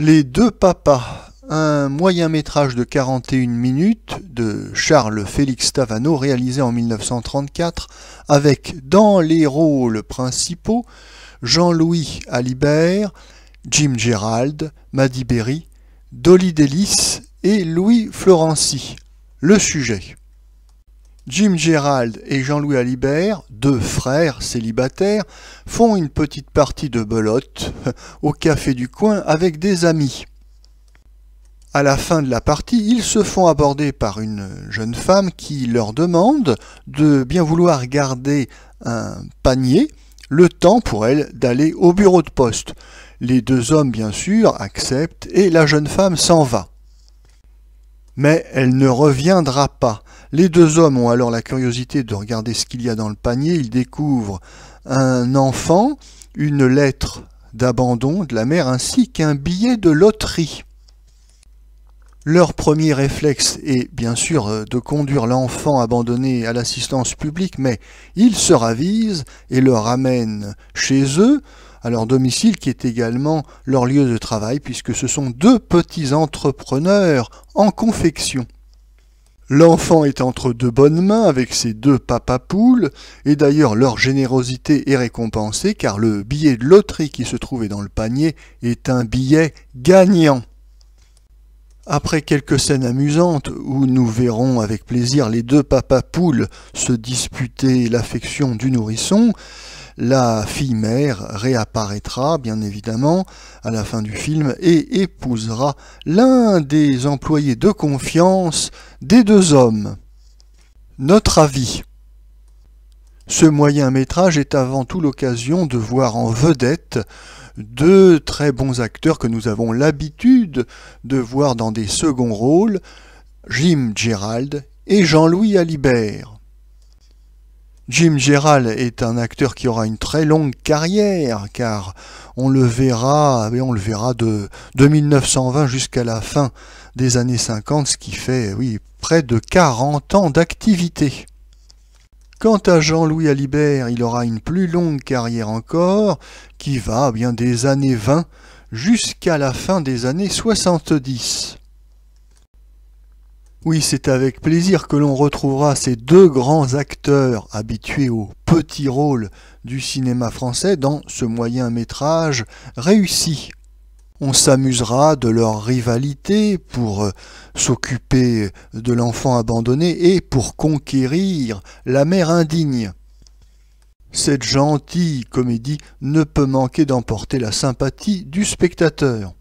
Les deux papas, un moyen-métrage de 41 minutes de Charles Félix Tavanneau réalisé en 1934 avec dans les rôles principaux Jean-Louis Alibert, Jim Gerald, Maddy Berry, Dolly Delis et Louis Florency. Le sujet. Jim Gerald et Jean-Louis Alibert, deux frères célibataires, font une petite partie de belote au café du coin avec des amis. À la fin de la partie, ils se font aborder par une jeune femme qui leur demande de bien vouloir garder un panier, le temps pour elle d'aller au bureau de poste. Les deux hommes, bien sûr, acceptent et la jeune femme s'en va. Mais elle ne reviendra pas. Les deux hommes ont alors la curiosité de regarder ce qu'il y a dans le panier. Ils découvrent un enfant, une lettre d'abandon de la mère ainsi qu'un billet de loterie. Leur premier réflexe est bien sûr de conduire l'enfant abandonné à l'assistance publique, mais ils se ravisent et le ramènent chez eux, à leur domicile qui est également leur lieu de travail, puisque ce sont deux petits entrepreneurs en confection. L'enfant est entre de bonnes mains avec ses deux papapoules, et d'ailleurs leur générosité est récompensée car le billet de loterie qui se trouvait dans le panier est un billet gagnant. Après quelques scènes amusantes où nous verrons avec plaisir les deux papapoules se disputer l'affection du nourrisson, la fille-mère réapparaîtra bien évidemment à la fin du film et épousera l'un des employés de confiance des deux hommes. Notre avis. Ce moyen-métrage est avant tout l'occasion de voir en vedette deux très bons acteurs que nous avons l'habitude de voir dans des seconds rôles, Jim Gerald et Jean-Louis Alibert. Jim Gerald est un acteur qui aura une très longue carrière, car on le verra de 1920 jusqu'à la fin des années 50, ce qui fait près de 40 ans d'activité. Quant à Jean-Louis Alibert, il aura une plus longue carrière encore, qui va des années 20 jusqu'à la fin des années 70. Oui, c'est avec plaisir que l'on retrouvera ces deux grands acteurs habitués aux petits rôles du cinéma français dans ce moyen-métrage réussi. On s'amusera de leur rivalité pour s'occuper de l'enfant abandonné et pour conquérir la mère indigne. Cette gentille comédie ne peut manquer d'emporter la sympathie du spectateur.